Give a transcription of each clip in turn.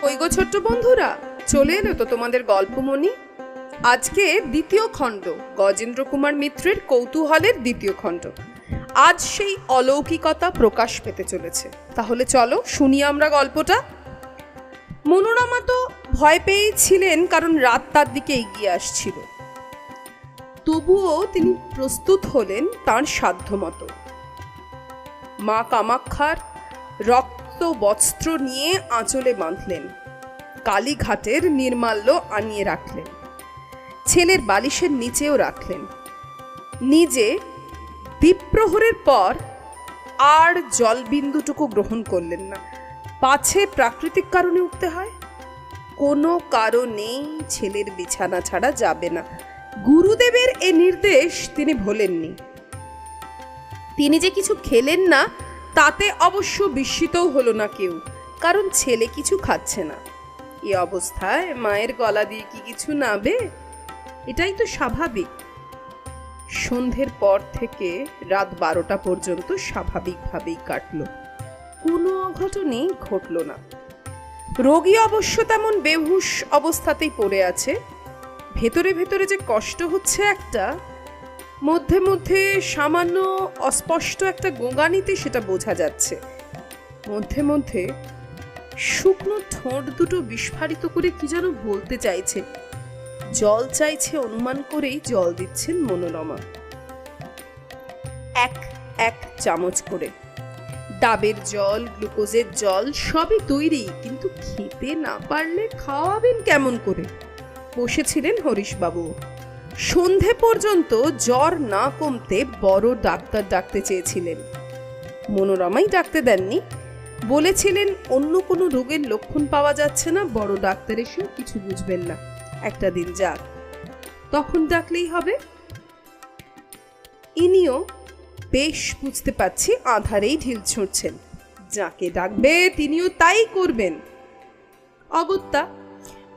কই গো ছোট্ট বন্ধুরা, চলে এলো তো তোমাদের গল্পমণি। আজকে দ্বিতীয় খণ্ড, গজেন্দ্র কুমার মিত্রের কৌতূহলের দ্বিতীয় খণ্ড। আজ সেই অলৌকিকতা প্রকাশ পেতে চলেছে। তাহলে চলো শুনি আমরা গল্পটা। মনোরমা তো ভয় পেয়েছিলেন, কারণ রাত তার দিকে এগিয়ে আসছিল। তবুও তিনি প্রস্তুত হলেন তাঁর সাধ্যমতো। মা কামাক্ষার রক্ত বস্ত্র নিয়ে আঁচলে বাঁধলেন, কালীঘাটের নির্মাল্য আনিয়ে রাখলেন, ছেলের বালিশের নিচেও রাখলেন। নিজে দ্বীপ্রহরের পর আর জলবিন্দুটুকু গ্রহণ করলেন না, পাছে প্রাকৃতিক কারণে উঠতে হয়। কোনো কারণেই ছেলের বিছানা ছাড়া যাবে না। গুরুদেবের এ নির্দেশ তিনি ভোলেননি। তিনি যে কিছু খেলেন না তাতে অবশ্য বিস্মিতও হলো না কেউ, কারণ ছেলে কিছু খাচ্ছে না। এ অবস্থায় মায়ের গলা দিয়ে কি কিছু নাবে? এটাই তো স্বাভাবিক। সন্ধ্যের পর থেকে রাত 12টা পর্যন্ত স্বাভাবিকভাবেই কাটল, কোনো অঘটনই ঘটল না। রোগী অবশ্য তেমন বেহুশ অবস্থাতেই পড়ে আছে। ভেতরে ভেতরে যে কষ্ট হচ্ছে একটা, মধ্যে মধ্যে সামান্য অস্পষ্ট একটা গোঁগানিতে সেটা বোঝা যাচ্ছে। মধ্যে মধ্যে শুকনো ঠোঁট দুটো বিস্ফারিত করে কি যেন বলতে চাইছে। জল চাইছে অনুমান করেই জল দিচ্ছেন মনোরমা, এক এক চামচ করে। ডাবের জল, গ্লুকোজের জল সবই তৈরি, কিন্তু খেতে না পারলে খাওয়াবেন কেমন করে? বসেছিলেন হরিশবাবু। সন্ধে পর্যন্ত জ্বর না কমতে বড় ডাক্তার ডাকতে চেয়েছিলেন। মনোরমাই ডাকতে দেননি, বলেছিলেন অন্য কোনো রোগের লক্ষণ পাওয়া যাচ্ছে না, বড় ডাক্তার এসেও কিছু বুঝবেন না, একটা দিন যাক, তখন ডাকলেই হবে। ইনিও বেশ বুঝতে পারছি আধারেই ঢিল ছুঁড়ছেন, যাকে ডাকবে তিনিও তাই করবেন। অগত্যা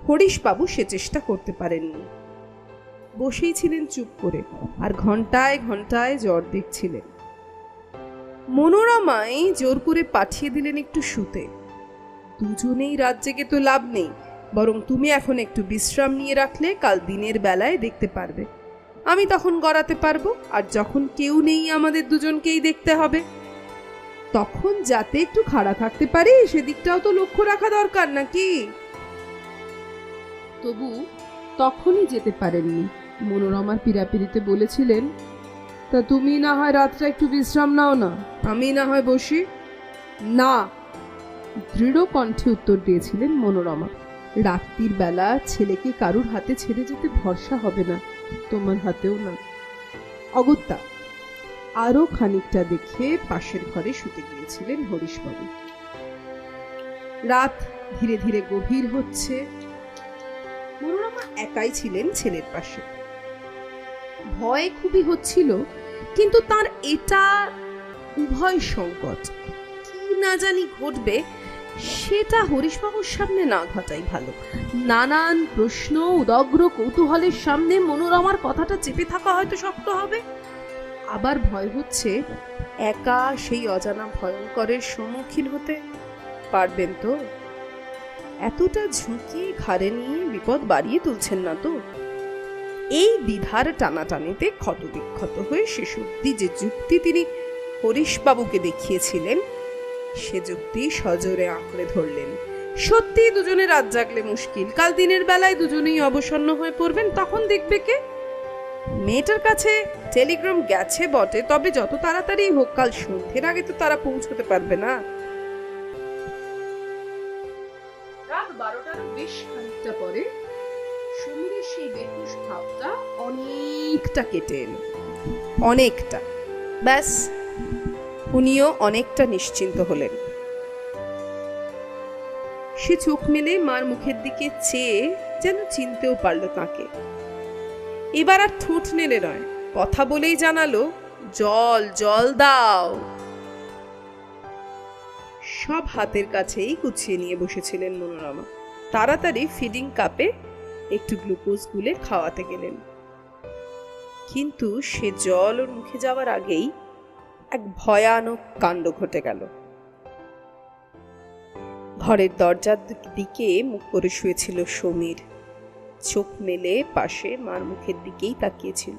হরিশবাবু সে চেষ্টা করতে পারেননি। বসেই ছিলেন চুপ করে, আর ঘন্টায় ঘন্টায় জ্বর দেখছিলেন। মনোরমাই জোর করে পাঠিয়ে দিলেন একটু শুতে। দুজনেই রাত জেগে তো লাভ নেই, বরং তুমি এখন একটু বিশ্রাম নিয়ে রাখলে কাল দিনের বেলায় দেখতে পারবে। আমি তখন গড়াতে পারবো, আর যখন কেউ নেই আমাদের দুজনকেই দেখতে হবে, তখন যাতে একটু খাড়া থাকতে পারি সেদিকটাও তো লক্ষ্য রাখা দরকার নাকি? তবু তখনই যেতে পারেননি। মনোরমার পীড়াপিড়িতে বলেছিলেন, তা তুমি না হয় রাতটা একটু বিশ্রাম নাও না, আমি না হয় বসি। না, দৃঢ় কণ্ঠে উত্তর দিয়েছিলেন মনোরমা। রাত্রির বেলা ছেলেকে কারুর হাতে ছেড়ে যেতে ভরসা হবে না, তোমার হাতেও না। অগত্যা আরো খানিকটা দেখে পাশের ঘরে শুতে গিয়েছিলেন হরিশবাবু। রাত ধীরে ধীরে গভীর হচ্ছে। মনোরমা একাই ছিলেন ছেলের পাশে। ভয় খুবই হচ্ছিল, কিন্তু তার এটা উভয় সংকট, কি না জানি ঘটবে সেটা হরিশবাবুর সামনে না ঘটাই ভালো। নানান প্রশ্ন, উদগ্র কৌতূহলের সামনে মনোরমার কথাটা চেপে থাকা হয়তো শক্ত হবে। আবার ভয় হচ্ছে একা সেই অজানা ভয়ঙ্করের সম্মুখীন হতে পারবেন তো? এতটা ঝুঁকি ঘাড়ে নিয়ে বিপদ বাড়িয়ে তুলছেন না তো? এই দ্বিধার টানাটানিতে ক্ষতবিক্ষত হয়ে শেষ অবধি যে যুক্তি তিনি হরিশবাবুকে দেখিয়েছিলেন, সে যুক্তি সজোরে আঁকড়ে ধরলেন। সত্যি দুজনে রাত জাগলে মুশকিল, কাল দিনের বেলায় দুজনেই অবসন্ন হয়ে পড়বেন, তখন দেখবে কে? মেয়েটার কাছে টেলিগ্রাম গেছে বটে, তবে যত তাড়াতাড়ি হোক কাল সন্ধ্যের আগে তো তারা পৌঁছতে পারবে না। রাত 12টার বেশ খানিকটা পরে সমীরের সেই বেহুশ ভাবটা অনেকটা কেটে এলো, অনেকটা। ব্যাস, উনিও অনেকটা নিশ্চিন্ত হলেন। সে চোখ মেলে মার মুখের দিকে চেয়ে যেন চিনতেও পারল তাকে। এবার আর ঠোঁট নেড়ে নয়, কথা বলেই জানালো, জল জল দাও। সব হাতের কাছেই গুছিয়ে নিয়ে বসেছিলেন মনোরমা। তাড়াতাড়ি ফিডিং কাপে একটু গ্লুকোজ গুলে খাওয়াতে গেলেন। কিন্তু সে জল ওর মুখে যাওয়ার আগেই এক ভয়ানক কাণ্ড ঘটে গেল। ঘরের দরজার দিকে মুখ করে শুয়েছিল সমীর। চোখ মেলে পাশে মার মুখের দিকেই তাকিয়েছিল।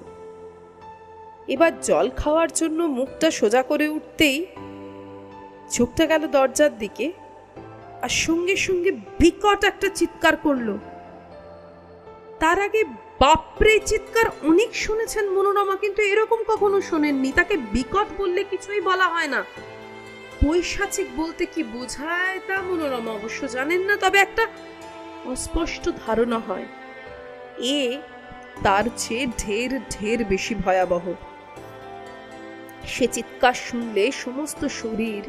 এবার জল খাওয়ার জন্য মুখটা সোজা করে উঠতেই চোখটা গেল দরজার দিকে, আর সঙ্গে সঙ্গে বিকট একটা চিৎকার করলো। তার আগে বাপরে চিৎকার অনেক শুনেছেন মনোরমা, কিন্তু এরকম কখনো শোনেননি। তাকে বিকট বললে কিছুই বলা হয় না, পৈশাচিক বলতে কি বোঝায় তা মনোরমা অবশ্য জানেন না, তবে একটা অস্পষ্ট ধারণা হয় এ তার চেয়ে ঢের ঢের বেশি ভয়াবহ। সে চিৎকার শুনলে সমস্ত শরীর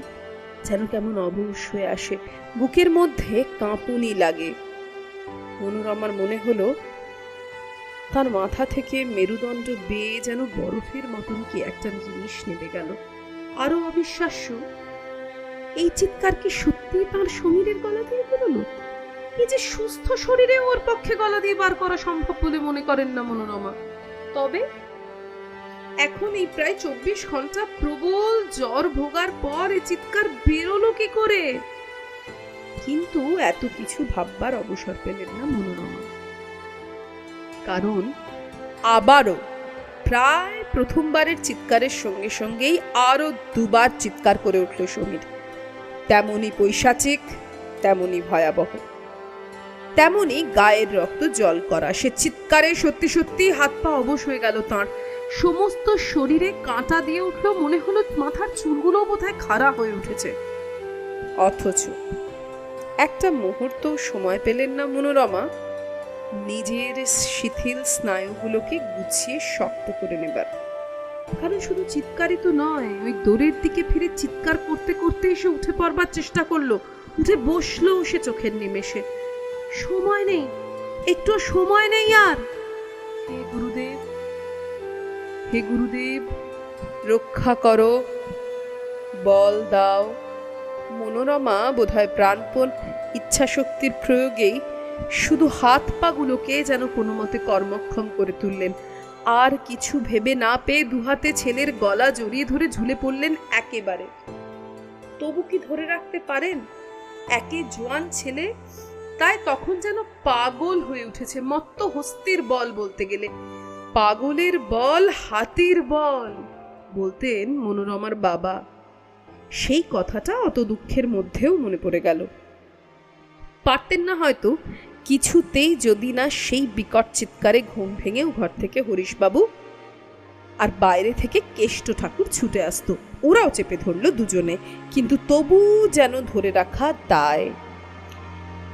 যেন কেমন অবশ হয়ে আসে, বুকের মধ্যে কাঁপুনি লাগে। মনোরমার মনে হলো তার মাথা থেকে মেরুদণ্ড বেয়ে যেন বরফের মতন কি একটা জিনিস নেমে গেল। আরো অবিশ্বাস্য, এই চিৎকার কি সত্যি তার সমীরের গলা দিয়ে বেরোলো? এই যে সুস্থ শরীরে ওর পক্ষে গলা দিয়ে বার করা সম্ভব বলে মনে করেন না মনোরমা। তবে এখন এই প্রায় 24 ঘন্টা প্রবল জ্বর ভোগার পর এই চিৎকার বেরোলো কি করে? কিন্তু এত কিছু ভাববার অবসর পেলেন না মনোরমা, কারণ আবারও প্রায় প্রথমবারের চিৎকারের সঙ্গে সঙ্গেই আরো দুবার চিৎকার করে উঠল সমীর। তেমনি পৈশাচিক, তেমনি ভয়াবহ, তেমনি গায়ের রক্ত জল করা। সে চিৎকারে সত্যি সত্যি হাত পা অবশ হয়ে গেল তাঁর, সমস্ত শরীরে কাঁটা দিয়ে উঠল, মনে হলো মাথার চুলগুলো বোধহয় খাড়া হয়ে উঠেছে। অথচ একটা মুহূর্ত সময় পেলেন না মনোরমা নিজের শিথিল স্নায়ুগুলোকে গুছিয়ে শক্ত করে নেবার। কারণ শুধু চিৎকারই তো নয়, ওই দোরের দিকে ফিরে চিৎকার করতে করতে এসে উঠে পড়বার চেষ্টা করলো, উঠে বসলো সে চোখের নিমেষে। সময় নেই, একটু সময় নেই আর। হে গুরুদেব, হে গুরুদেব, রক্ষা করো, বল দাও। মনোরমা বোধহয় প্রাণপণ ইচ্ছা শক্তির প্রয়োগেই শুধু হাত পাগুলোকে যেন কোনো মতে কর্মক্ষম করে তুললেন। আর কিছু ভেবে না পেয়ে দুহাতে ছেলের গলা জড়িয়ে ধরে ঝুলে পড়লেন একেবারে। তবু কি ধরে রাখতে পারেন? একে জোয়ান ছেলে, তাই তখন যেন পাগল হয়ে উঠেছে, মত্ত হস্তির বল বলতে গেলে। পাগলের বল হাতির বল বলতেন মনোরমার বাবা। সেই কথাটা অত দুঃখের মধ্যেও মনে পড়ে গেল। পারতেন না হয়তো কিছুতেই, যদি না সেই বিকট চিৎকারে ঘুম ভেঙেও ঘর থেকে হরিশবাবু আর বাইরে থেকে কেষ্ট ঠাকুর ছুটে আসতো। ওরাও চেপে ধরল দুজনে, কিন্তু তবু যেন ধরে রাখা দায়।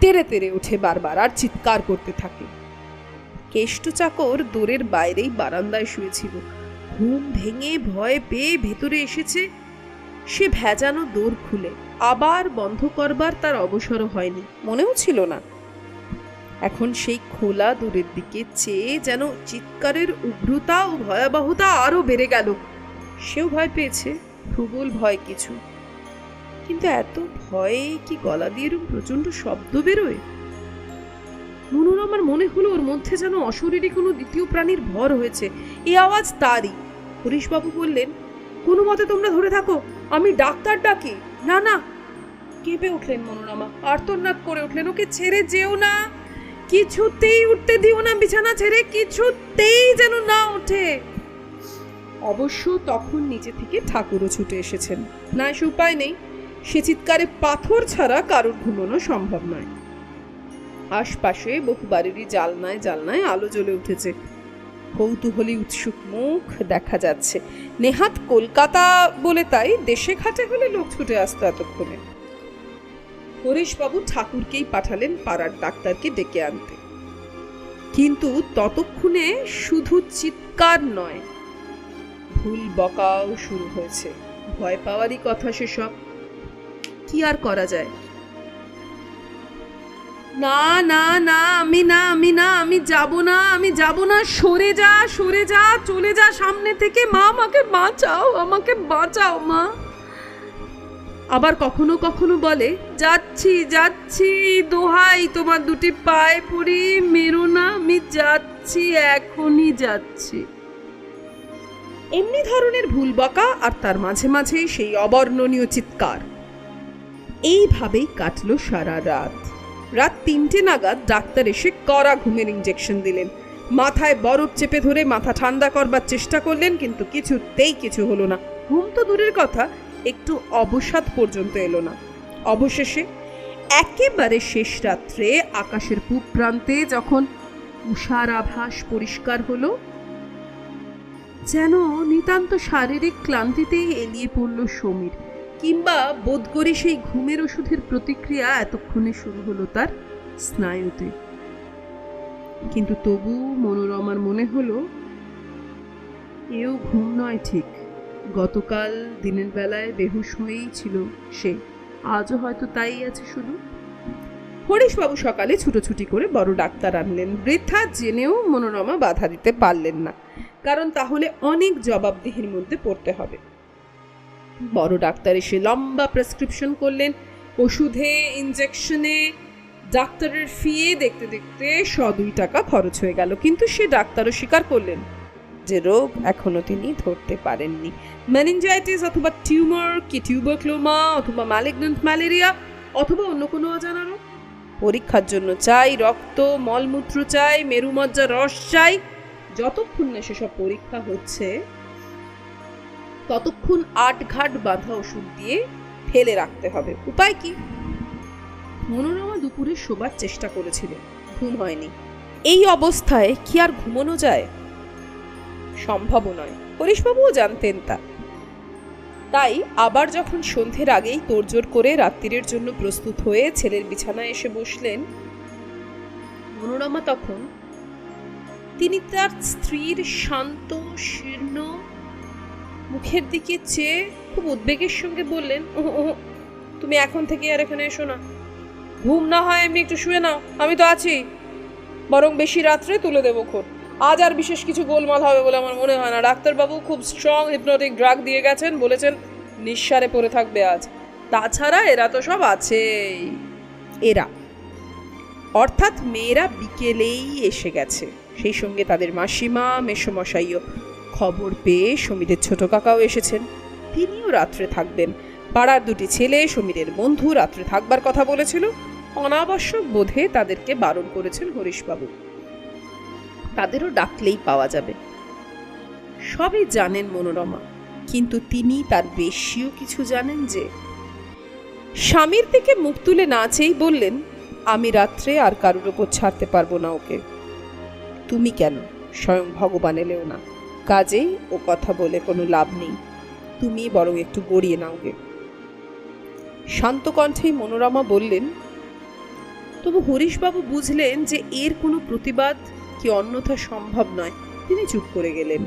তেরে তেরে উঠে বারবার আর চিৎকার করতে থাকে। কেষ্ট চাকর দোরের বাইরেই বারান্দায় শুয়েছিল। ঘুম ভেঙে ভয় পেয়ে ভেতরে এসেছে। সে ভেজানো দোর খুলে আবার বন্ধ করবার তার অবসরও হয়নি, মনেও ছিল না। এখন সেই খোলা দোরের দিকে চেয়ে যেন চিৎকারের উগ্রতা ও ভয়াবহতা আরো বেড়ে গেল। সেও ভয় পেয়েছে, প্রবল ভয় কিছু। কিন্তু এত ভয়ে কি গলা দিয়ে এরকম প্রচন্ড শব্দ বেরোয়? মনোরমার মনে হলো ওর মধ্যে যেন অশরীরী কোনো দ্বিতীয় প্রাণীর ভর হয়েছে। এই আওয়াজ তারই। হরিশবাবু বললেন, কোনো মতে তোমরা ধরে থাকো, আমি ডাক্তার ডাকি। না না, কেঁপে উঠলেন মনোরমা, আর্তনাদ করে উঠলেন, ওকে ছেড়ে যেও না, কিছুতেই উঠতে দিও না বিছানা ছেড়ে, কিছুতেই যেন না ওঠে। অবশ্য তখন নিচে থেকে ঠাকুরও ছুটে এসেছেন। না সে উপায় নেই, সে চিৎকারে পাথর ছাড়া কারোর ঘুমানো সম্ভব নয়। আশপাশে বহু বাড়িরই জালনায় জালনায় আলো জ্বলে উঠেছে। কৌতূহলী উৎসুক মুখ দেখা যাচ্ছে। নেহাত কলকাতা বলে তাই দেশে ঘাটে হলে লোক ছুটে আসতো এতক্ষণে। হরিশবাবু ঠাকুরকেই পাঠালেন পাড়ার ডাক্তারকে ডেকে আনতে। কিন্তু ততক্ষণে শুধু চিৎকার নয়, ভুল বকাও শুরু হয়েছে। ভয় পাওয়ারই কথা সেসব, কি আর করা যায়? না না না, আমি না, আমি না, আমি যাব না, আমি যাব না, সরে যা, সরে যা, চলে যা সামনে থেকে, মা আমাকে বাঁচাও, আমাকে বাঁচাও মা। আবার কখনো কখনো বলে, যাচ্ছি যাচ্ছি, দোহাই তোমার দুটি পায়ে পড়ি, মেরো না, আমি যাচ্ছি, এখনই যাচ্ছি। এমনি ধরনের ভুল বকা, আর তার মাঝে মাঝে সেই অবর্ণনীয় চিৎকার। এইভাবেই কাটলো সারা রাত। রাত 3টে নাগাদ ডাক্তার এসে কড়া ঘুমের ইঞ্জেকশন দিলেন। মাথায় বরফ চেপে ধরে মাথা ঠান্ডা করবার চেষ্টা করলেন, কিন্তু কিছুতেই কিছু হলো না। ঘুম তো দূরের কথা, একটু অবসাদ পর্যন্ত এলো না। অবশেষে একেবারে শেষ রাত্রে আকাশের পূব প্রান্তে যখন উষার আভাস পরিষ্কার হলো, যেন নিতান্ত শারীরিক ক্লান্তিতেই এলিয়ে পড়ল সমীর, কিংবা বোধ করি সেই ঘুমের ওষুধের প্রতিক্রিয়া এতক্ষণে শুরু হলো তার স্নায়ুতে। কিন্তু তবু মনোরমার মনে হলো এও ঘুম নয় ঠিক। গতকাল দিনের বেলায় বেহুশ হয়েই ছিল সে, আজও হয়তো তাই আছে শুধু। হরিশবাবু সকালে ছুটোছুটি করে বড় ডাক্তার আনলেন। বৃদ্ধা জেনেও মনোরমা বাধা দিতে পারলেন না, কারণ তাহলে অনেক জবাবদিহির মধ্যে পড়তে হবে। বড় ডাক্তার এসে লম্বা প্রেসক্রিপশন করলেন। ওষুধে, ইনজেকশনে, ডাক্তারের ফিয়ে দেখতে দেখতে 102 টাকা খরচ হয়ে গেল। কিন্তু সে ডাক্তারও স্বীকার করলেন যে রোগ এখনো তিনি ধরতে পারেননি। মেনিনজাইটিস অথবা টিউমার, কি টিউবারক্লোমা অথবা ম্যালিগন্যান্ট ম্যালেরিয়া অথবা অন্য কোনো অজানা রোগ। পরীক্ষার জন্য চাই রক্ত, মলমূত্র চাই, মেরুমজ্জা রস চাই। যতক্ষণ না সেসব পরীক্ষা হচ্ছে ততক্ষণ 8 ঘাট বাঁধা ওষুধ দিয়ে ফেলে রাখতে হবে। উপায় কি? মনোরমা দুপুরে শোবার চেষ্টা করেছিল, ঘুম হয়নি। এই অবস্থায় কি আর ঘুমানো যায়? সম্ভব নয়। হরিশবাবুও জানতেন তা। তাই আবার যখন সন্ধ্যের আগেই তোড়জোড় করে রাত্রির জন্য প্রস্তুত হয়ে ছেলের বিছানায় এসে বসলেন, মনোরমা তখন তিনি তার স্ত্রীর শান্ত শীর্ণ মুখের দিকে চেয়ে খুব উদ্বেগের সঙ্গে বললেন, তুমি এখন থেকে আর এখানে এসো না। ঘুম না হয় এমনি একটু শুয়ে নাও, আমি তো আছি। বরং বেশি রাত্রে তুলে দেবো খোঁজ। আজ আর বিশেষ কিছু গোলমাল হবে বলে আমার মনে হয় না। ডাক্তারবাবু খুব স্ট্রং হিপনোটিক ড্রাগ দিয়ে গেছেন, বলেছেন নিঃসারে পড়ে থাকবে আজ। তাছাড়া এরা তো সব আছেই। এরা অর্থাৎ মেয়েরা বিকেলেই এসে গেছে, সেই সঙ্গে তাদের মাসিমা, মেসোমশাইও। খবর পেয়ে সমীরের ছোট কাকাও এসেছেন, তিনিও রাত্রে থাকবেন। পাড়ার 2টি ছেলে সমীরের বন্ধু রাত্রে থাকবার কথা বলেছিল। অনাবশ্যক বোধে তাদেরকে বারণ করেছেন হরিশবাবু। তাদেরও ডাকলেই পাওয়া যাবে। সবই জানেন মনোরমা, কিন্তু তিনি তার বেশিও কিছু জানেন যে স্বামীর দিকে মুখ তুলে না চেয়েই বললেন, আমি রাত্রে আর কারোর ওপর ছাড়তে পারবো না ওকে। তুমি কেন, স্বয়ং ভগবান এলেও না। কাজেই ও কথা বলে কোনো লাভ নেই, তুমি বরং একটু গড়িয়ে নাও গে। শান্ত কণ্ঠেই মনোরমা বললেন। তবু হরিশবাবু বুঝলেন যে এর কোনো প্রতিবাদ কি অন্যথা সম্ভব নয়। তিনি চুপ করে গেলেন।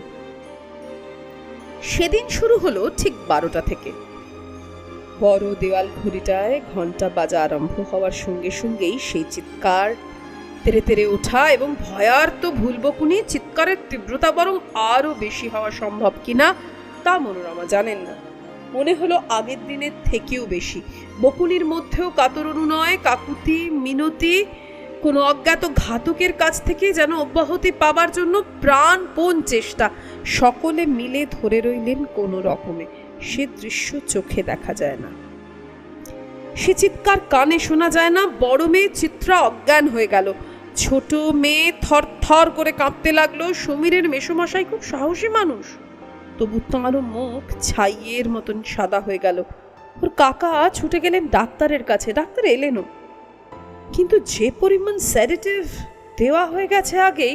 সেদিন শুরু হলো ঠিক 12টা থেকে। বড় দেওয়াল ঘড়িটায় ঘন্টা বাজা আরম্ভ হওয়ার সঙ্গে সঙ্গেই সেই চিৎকার, তেরে তেরে ওঠা এবং ভয়ার্ত ভুলবকুনি চিৎকারের তীব্রতা বরং আরো বেশি হওয়া সম্ভব কিনা তা মনোরমা জানেন না। মনে হলো আগের দিনের থেকেও বেশি। বকুনির মধ্যেও কাতর অনুনয়, কাকুতি মিনতি, কোনো অজ্ঞাত ঘাতকের কাছ থেকে যেন অব্যাহতি পাবার জন্য প্রাণপণ চেষ্টা। সকলে মিলে ধরে রইলেন কোনো রকমে। সে দৃশ্য চোখে দেখা যায় না, সে চিৎকার কানে শোনা যায় না। বড় মেয়ে চিত্রা অজ্ঞান হয়ে গেল, ছোট মেয়ে থর থর করে কাঁপতে লাগলো। সমীরের মেসোমশাই খুব সাহসী মানুষ, তবু তাঁরও মুখ ছাইয়ের মতন সাদা হয়ে গেল। ওর কাকা ছুটে গেলেন ডাক্তারের কাছে। ডাক্তার এলেনও, কিন্তু যে পরিমাণ সেডেটিভ দেওয়া হয়ে গেছে আগেই,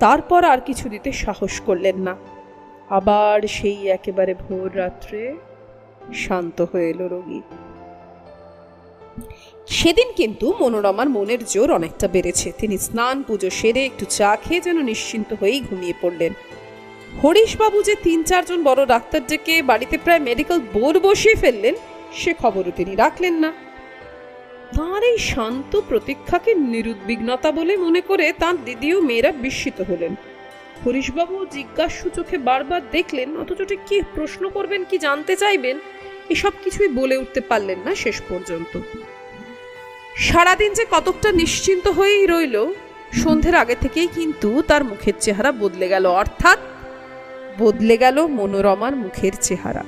তারপর আর কিছু দিতে সাহস করলেন না। আবার সেই একেবারে ভোর রাত্রে শান্ত হয়ে এলো রোগী। সেদিন কিন্তু মনোরমার মনের জোর অনেকটা বেড়েছে। তিনি স্নান পুজো সেরে একটু চা খেয়ে যেন নিশ্চিন্ত হয়েই ঘুমিয়ে পড়লেন। হরিশবাবু যে 3-4 জন বড় ডাক্তার ডেকে বাড়িতে প্রায় মেডিকেল বোর্ড বসিয়ে ফেললেন, সে খবরও তিনি রাখলেন না। তাঁর এই শান্ত প্রতীক্ষাকে নিরুদ্বিগ্নতা বলে মনে করে তাঁর দিদিও মেয়েরা বিস্মিত হলেন। হরিশবাবু জিজ্ঞাসু চোখে বারবার দেখলেন, অথচ ঠিক কি প্রশ্ন করবেন, কি জানতে চাইবেন, এসব কিছুই বলে উঠতে পারলেন না শেষ পর্যন্ত। সারাদিন যে কতকটা নিশ্চিন্ত হয়েই রইল, সন্ধ্যের আগে থেকেই কিন্তু তার মুখের চেহারা বদলে গেল, অর্থাৎ বদলে গেল মনোরমার মুখের চেহারা।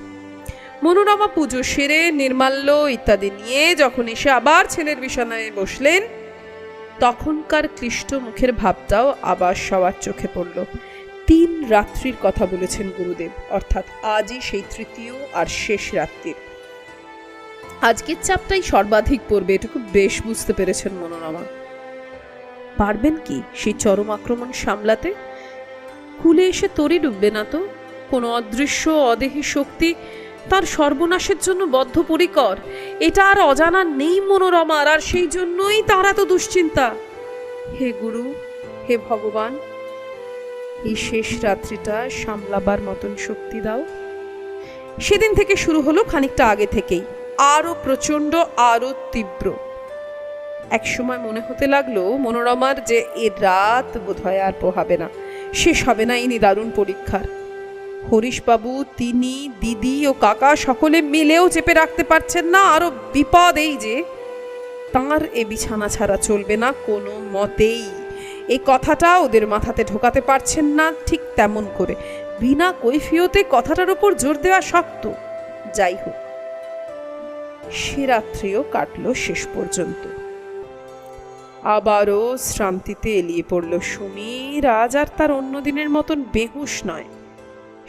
মনোরমা পুজো সেরে নির্মাল্য ইত্যাদি নিয়ে যখন এসে আবার ছেলের বিছানায় বসলেন, তখনকার ক্লিষ্ট মুখের ভাবটাও আবার সবার চোখে পড়ল। 3 রাত্রির কথা বলেছেন গুরুদেব, অর্থাৎ আজই সেই তৃতীয় আর শেষ রাত্রির। আজকের চাপটাই সর্বাধিক পড়বে, এটুকু বেশ বুঝতে পেরেছেন মনোরমা। পারবেন কি সেই চরম আক্রমণ সামলাতে? কুলে এসে তরি ডুববে না তো? কোনো অদৃশ্য অদেহী শক্তি তার সর্বনাশের জন্য বদ্ধপরিকর, এটা আর অজানা নেই মনোরমার, আর সেই জন্যই তার এত দুশ্চিন্তা। হে গুরু, হে ভগবান, এই শেষ রাত্রিটা সামলাবার মতন শক্তি দাও। সেদিন থেকে শুরু হলো খানিকটা আগে থেকেই, আরো প্রচন্ড, আরো তীব্র। একসময় মনে হতে লাগলো মনোরমার যে এ রাত বোধহয় আর পোহাবে না, শেষ হবে না এই নিদারুণ পরীক্ষার। হরিশবাবু, তিনি, দিদি ও কাকা সকলে মিলেও চেপে রাখতে পারছেন না। আরো বিপদ এই যে তাঁর এ বিছানা ছাড়া চলবে না কোনো মতেই। এই কথাটা ওদের মাথাতে ঢোকাতে পারছেন না ঠিক তেমন করে। বিনা কৈফিয়তে কথাটার উপর জোর দেওয়া শক্ত। যাই হোক, সে রাত্রিও কাটল শেষ পর্যন্ত। আবারও শ্রান্তিতে এলিয়ে পড়ল সমীর। আজ আর তার অন্য দিনের মতন বেহুশ নয়,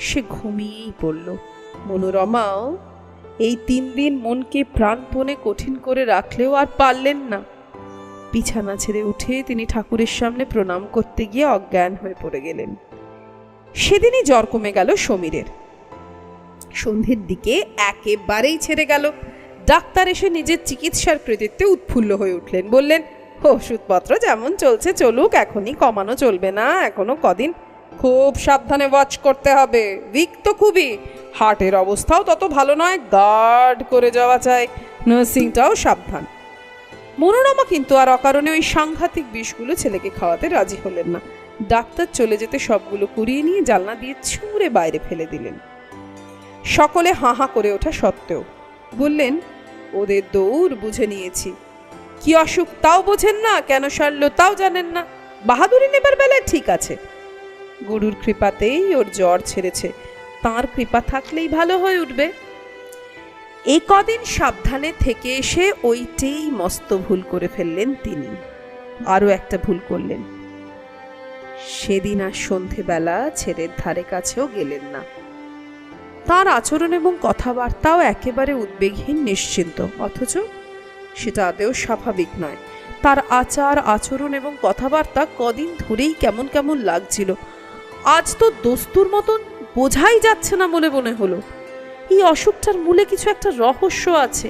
সে ঘুমিয়েই পড়ল। মনোরমাও এই 3 দিন মনকে প্রাণপণে কঠিন করে রাখলেও আর পারলেন না। বিছানা ছেড়ে উঠে তিনি ঠাকুরের সামনে প্রণাম করতে গিয়ে অজ্ঞান হয়ে পড়ে গেলেন। সেদিনই জ্বর কমে গেল সমীরের। সন্ধ্যের দিকে একেবারেই ছেড়ে গেল। ডাক্তার এসে নিজের চিকিৎসার কৃতিত্বে উৎফুল্ল হয়ে উঠলেন। বললেন, ওষুধপত্র যেমন চলছে চলুক, এখনই কমানো চলবে না, এখনো কদিন খুব সাবধানে ওয়াচ করতে হবে। উইক তো খুবই, হার্টের অবস্থাও তত ভালো নয়, গার্ড করে যাওয়া চাই, নার্সিংটাও সাবধান। মনোরমা কিন্তু আর অকারণে ওই সাংঘাতিক বিষগুলো ছেলেকে খাওয়াতে রাজি হলেন না। ডাক্তার চলে যেতে সবগুলো কুড়িয়ে নিয়ে জানলা দিয়ে ছুঁড়ে বাইরে ফেলে দিলেন। সকলে হাঁ হাঁ করে ওঠা সত্ত্বেও বললেন, ওদের দৌড় বুঝে নিয়েছি। কি অসুখ তাও বোঝেন না, কেন সারলো তাও জানেন না, বাহাদুরি নেবার বেলায় ঠিক আছে। গুরুর কৃপাতেই ওর জ্বর ছেড়েছে, তাঁর কৃপা থাকলেই ভালো হয়ে উঠবে। এই কদিন সাবধানে থেকে এসে ওইটাই মস্ত ভুল করে ফেললেন তিনি। আরো একটা ভুল করলেন, সেদিন আর সন্ধেবেলা ছেলের ধারে কাছেও গেলেন না। তার আচরণ এবং কথাবার্তাও একেবারে উদ্বেগহীন, নিশ্চিন্ত, অথচ সেটা আদেও স্বাভাবিক নয়। তার আচার আচরণ এবং কথাবার্তা কদিন ধরেই কেমন কেমন লাগছিল। আজ তো দস্তুর মতন বোঝাই যাচ্ছে না বলে মনে হলো। এই অসুখটার মূলে কিছু একটা রহস্য আছে,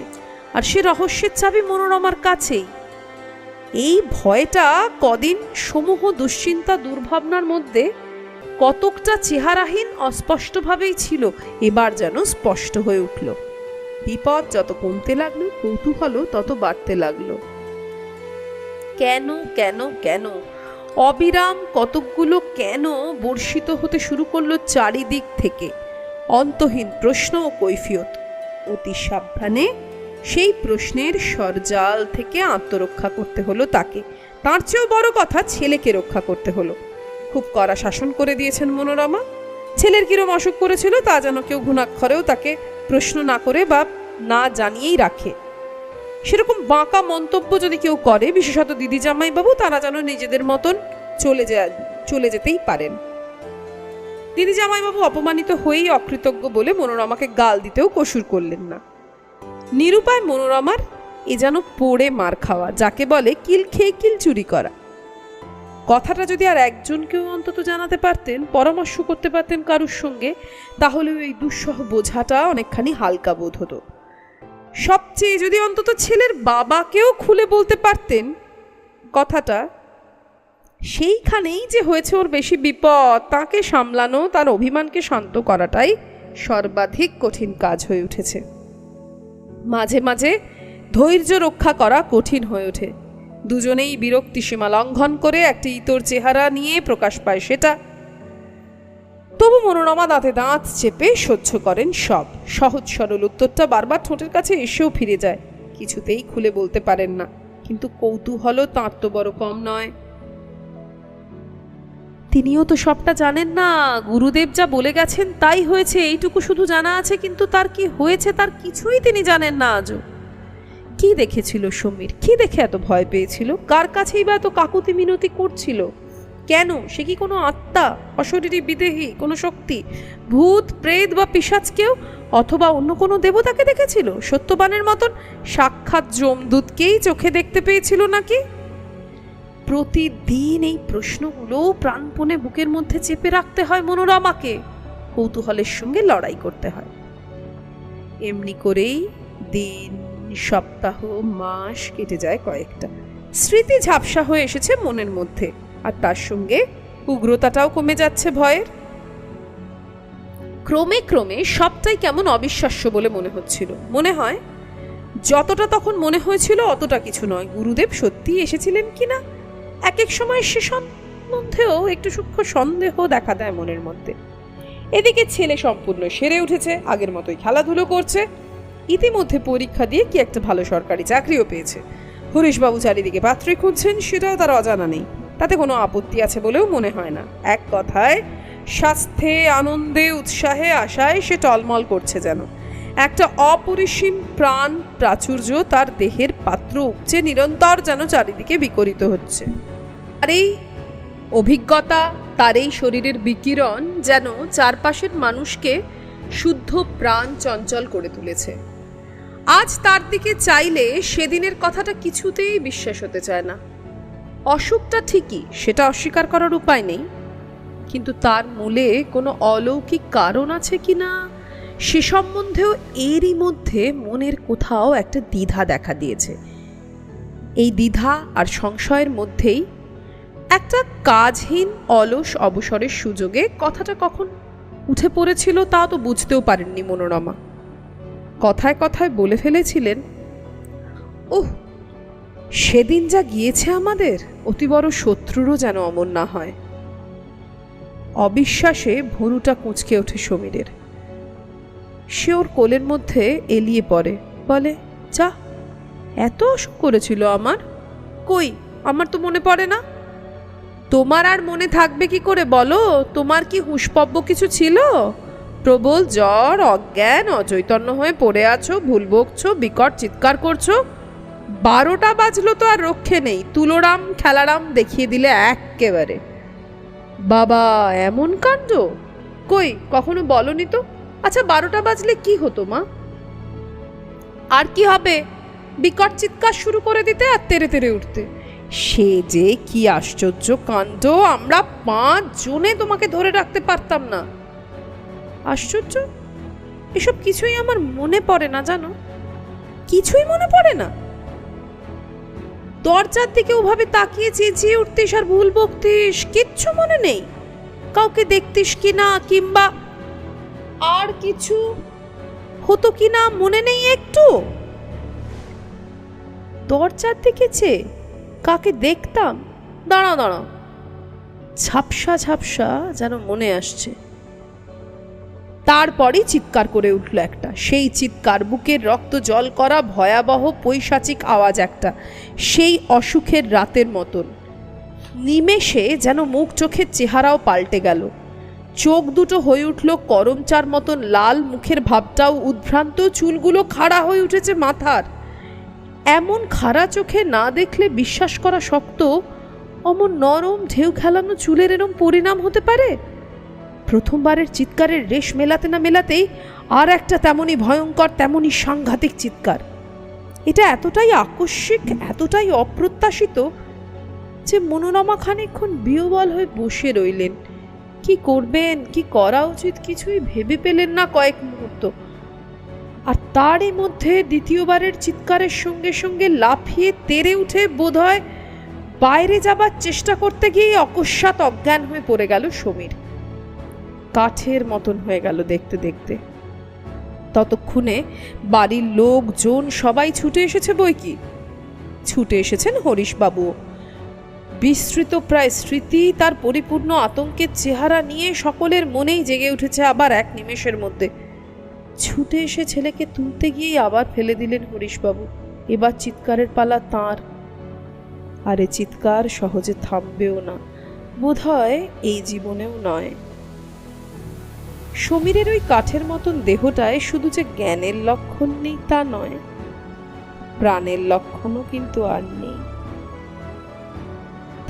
আর সে রহস্যের চাবি মনোরমার কাছেই। এই ভয়টা কদিন সমূহ দুশ্চিন্তা দুর্ভাবনার মধ্যে কতকটা চেহারাহীন অস্পষ্টভাবেই ছিল, এবার যেন স্পষ্ট হয়ে উঠল। বিপদ যত কমতে লাগলো, কৌতূহল তত বাড়তে লাগলো। কেন কেন কেন অবিরাম কতকগুলো কেন বর্ষিত হতে শুরু করলো চারিদিক থেকে। অন্তহীন প্রশ্ন ও কৈফিয়ত। অতি সাবধানে সেই প্রশ্নের সরজাল থেকে আত্মরক্ষা করতে হলো তাকে। তার চেয়েও বড় কথা, ছেলেকে রক্ষা করতে হলো। খুব কড়া শাসন করে দিয়েছেন মনোরমা। ছেলের কিরম অসুখ করেছিল তা যেন কেউ ঘুণাক্ষরেও তাকে প্রশ্ন না করে বা না জানিয়েই রাখে। সেরকম বাঁকা মন্তব্য যদি কেউ করে, বিশেষত দিদি জামাইবাবু, তারা যেন নিজেদের মতন চলে যেতেই পারেন। দিদি জামাইবাবু অপমানিত হয়েই অকৃতজ্ঞ বলে মনোরমাকে গাল দিতেও কসুর করলেন না। নিরুপায় মনোরমার এ যেন পড়ে মার খাওয়া, যাকে বলে কিল খেয়ে কিল চুরি করা। কথাটা যদি আর একজনকেও অন্তত জানাতে পারতেন, পরামর্শ করতে পারতেন কারুর সঙ্গে, তাহলে ওই দুঃসহ বোঝাটা অনেকখানি হালকা বোধ হতো। সবচেয়ে যদি অন্তত ছেলের বাবাকেও খুলে বলতে পারতেন কথাটা, সেইখানেই যে হয়েছে ওর বেশি বিপদ। তাকে সামলানো, তার অভিমানকে শান্ত করাটাই সর্বাধিক কঠিন কাজ হয়ে উঠেছে। মাঝে মাঝে ধৈর্য রক্ষা করা কঠিন হয়ে ওঠে। দুজনেই বিরক্তি সীমা লঙ্ঘন করে একটি ইতর চেহারা নিয়ে প্রকাশ পায় সেটা। তবু মনোরমা দাঁতে দাঁত চেপে সহ্য করেন সব। সহজ সরল উত্তরটা বারবার ঠোঁটের কাছে এসেও ফিরে যায়, কিছুতেই খুলে বলতে পারেন না। কিন্তু কৌতূহল তাঁর তো বড় কম নয়। তিনিও তো সবটা জানেন না। গুরুদেব যা বলে গেছেন তাই হয়েছে, এইটুকু শুধু জানা আছে, কিন্তু তার কি হয়েছে তার কিছুই তিনি জানেন না আজও। কি দেখেছিল সমীর? কি দেখে এত ভয় পেয়েছিল? কার কাছেই বা এত কাকুতি মিনতি করছিল? কেন? সে কি কোনো আত্মা, অশরীরী বিদেহী কোনো শক্তি, ভূত প্রেত বা পিশাচ কেউ, অথবা অন্য কোনো দেবতাকে দেখেছিল? সত্যবানের মতন সাক্ষাৎ যমদূতকেই চোখে দেখতে পেয়েছিল নাকি? প্রতিদিন এই প্রশ্নগুলো প্রাণপণে বুকের মধ্যে চেপে রাখতে হয় মনোরমাকে, কৌতূহলের সঙ্গে লড়াই করতে হয়। এমনি করেই দিন, সপ্তাহ, মাস কেটে যায় কয়েকটা। স্মৃতি ঝাপসা হয়ে এসেছে মনের মধ্যে, আর তার সঙ্গে উগ্রতাটাও কমে যাচ্ছে ভয়ের। ক্রমে ক্রমে সবটাই কেমন অবিশ্বাস্য বলে মনে হচ্ছিল। মনে হয় যতটা তখন মনে হয়েছিল অতটা কিছু নয়। গুরুদেব সত্যি এসেছিলেন কিনা এক এক সময় সে সম্বন্ধেও একটু সূক্ষ্ম সন্দেহ দেখা দেয় মনের মধ্যে। এদিকে ছেলে সম্পূর্ণ সেরে উঠেছে, আগের মতোই খেলাধুলো করছে, ইতিমধ্যে পরীক্ষা দিয়ে কি একটা ভালো সরকারি চাকরিও পেয়েছে। হরিশবাবু চারিদিকে পাত্রী খুঁজছেন, সেটাও তার অজানা নেই। তাতে কোনো আপত্তি আছে বলেও মনে হয় না। এক কথায় স্বাস্থ্যে, আনন্দে, উৎসাহে, আশায় সে টলমল করছে যেন। একটা অপরিসীম প্রাণ প্রাচুর্য তার দেহের পাত্র উপচে নিরন্তর যেন চারিদিকে বিকরিত হচ্ছে। আর এই অভিজ্ঞতা, তার এই শরীরের বিকিরণ যেন চারপাশের মানুষকে শুদ্ধ প্রাণ চঞ্চল করে তুলেছে। আজ তার দিকে চাইলে সেদিনের কথাটা কিছুতেই বিশ্বাস হতে চায় না। অসুখটা ঠিকই, সেটা অস্বীকার করার উপায় নেই, কিন্তু তার মূলে কোনো অলৌকিক কারণ আছে কিনা সে সম্বন্ধেও এরই মধ্যে মনের কোথাও একটা দ্বিধা দেখা দিয়েছে। এই দ্বিধা আর সংশয়ের মধ্যেই একটা কাজহীন অলস অবসরের সুযোগে কথাটা কখন উঠে পড়েছিল তা তো বুঝতেও পারেননি মনোরমা। কথায় কথায় বলে ফেলেছিলেন, ওহ, সেদিন যা গিয়েছে আমাদের, অতি বড় শত্রুরও যেন অমর না হয়। অবিশ্বাসে ভুরুটা কুঁচকে ওঠে সমীরের। সে ওর কোলের মধ্যে এলিয়ে পড়ে, বলে, যা, এত অসুখ করেছিল আমার? কই, আমার তো মনে পড়ে না। তোমার আর মনে থাকবে কি করে বলো? তোমার কি হুঁশপব্য কিছু ছিল? প্রবল জ্বর, অজ্ঞান, অচৈতন্য হয়ে পড়ে আছো, ভুল বকছো, বিকট চিৎকার করছো। 12টা বাজলো তো আর রক্ষে নেই, তুলোরাম খেলারাম দেখিয়ে দিলে এক্কেবারে। বাবা, এমন কাণ্ড! কই, কখনো বলনি তো। আচ্ছা, 12টা বাজলে কি হতো মা? আর কি হবে, বিকট চিৎকার শুরু করে দিতে আর তেরে তেরে উঠতে। সে যে কি আশ্চর্য কাণ্ড, আমরা 5 জনে তোমাকে ধরে রাখতে পারতাম না। আশ্চর্য, এসব কিছুই আমার মনে পড়ে না জানো, কিছুই মনে পড়ে না। দরজার দিকে ওভাবে তাকিয়ে চেঁচিয়ে উঠতিস আর ভুল বকতিস, কিচ্ছু মনে নেই? কাউকে দেখতিস কিনা, কিংবা আর কিছু হতো কিনা মনে নেই একটু? দরজার দিকে চেয়ে কাকে দেখতাম? দাঁড়া দাঁড়া, ঝাপসা ঝাপসা যেন মনে আসছে। তারপরই চিৎকার করে উঠল একটা, সেই চিৎকার বুকের রক্ত জল করা ভয়াবহ পৈশাচিক আওয়াজ একটা, সেই অসুখের রাতের মতন। নিমেষে যেন মুখ চোখের চেহারাও পাল্টে গেল। চোখ দুটো হয়ে উঠল করমচার মতন লাল, মুখের ভাবটাও উদ্ভ্রান্ত, চুলগুলো খাড়া হয়ে উঠেছে মাথার। এমন খাড়া চোখে না দেখলে বিশ্বাস করা শক্ত অমন নরম ঢেউ খেলানো চুলের এরম পরিণাম হতে পারে। প্রথমবারের চিৎকারের রেশ মেলাতে না মেলাতেই আর একটা তেমনই ভয়ঙ্কর, তেমনই সাংঘাতিক চিৎকার। এটা এতটাই আকস্মিক, এতটাই অপ্রত্যাশিত যে মনোরমা খানিকক্ষণ বিহ্বল হয়ে বসে রইলেন। কি করবেন, কি করা উচিত কিছুই ভেবে পেলেন না কয়েক মুহূর্ত। আর তারই মধ্যে দ্বিতীয়বারের চিৎকারের সঙ্গে সঙ্গে লাফিয়ে তেরে উঠে বোধহয় বাইরে যাবার চেষ্টা করতে গিয়ে অকস্মাৎ অজ্ঞান হয়ে পড়ে গেল সমীর। কাঠের মতন হয়ে গেল দেখতে দেখতে। ততক্ষণে বাড়ির লোকজন সবাই ছুটে এসেছে বই কি, ছুটে এসেছেন হরিশবাবু। বিস্তৃত প্রায় স্মৃতি, তার পরিপূর্ণ আতঙ্কের চেহারা নিয়ে সকলের মনেই জেগে উঠেছে আবার এক নিমেষের মধ্যে। ছুটে এসে ছেলেকে তুলতে গিয়েই আবার ফেলে দিলেন হরিশবাবু। এবার চিৎকারের পালা তাঁর। আর এ চিৎকার সহজে থামবেও না। বোধহয় এই জীবনেও নয়। সমীরের ওই কাঠের মতন দেহটায় শুধু যে জ্ঞানের লক্ষণ নেই তা নয়, প্রাণের লক্ষণও কিন্তু আর নেই।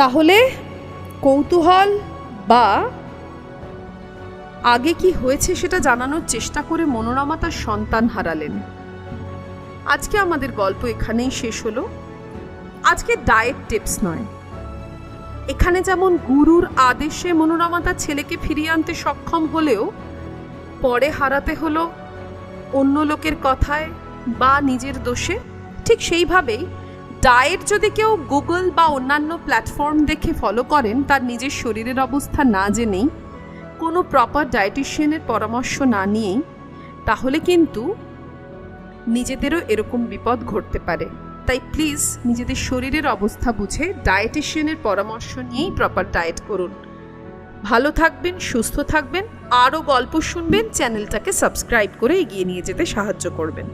তাহলে কৌতূহল বা আগে কি হয়েছে সেটা জানানোর চেষ্টা করে মনোরমা তার সন্তান হারালেন। আজকে আমাদের গল্প এখানেই শেষ হলো। আজকে ডায়েট টিপস নয়, এখানে যেমন গুরুর আদেশে মনোরমা তার ছেলেকে ফিরিয়ে আনতে সক্ষম হলেও পরে হারাতে হলো অন্য লোকের কথায় বা নিজের দোষে, ঠিক সেইভাবেই ডায়েট যদি কেউ গুগল বা অন্যান্য প্ল্যাটফর্ম দেখে ফলো করেন, তার নিজের শরীরের অবস্থা না জেনেই, কোনো প্রপার ডায়েটিশিয়ানের পরামর্শ না নিয়েই, তাহলে কিন্তু নিজেদেরও এরকম বিপদ ঘটতে পারে। তাই প্লিজ নিজেদের শরীরের অবস্থা বুঝে ডায়েটিশিয়ানের পরামর্শ নিয়েই প্রপার ডায়েট করুন। ভালো থাকবেন, সুস্থ থাকবেন, আরও গল্প শুনবেন, চ্যানেলটাকে সাবস্ক্রাইব করে এগিয়ে নিয়ে যেতে সাহায্য করবেন।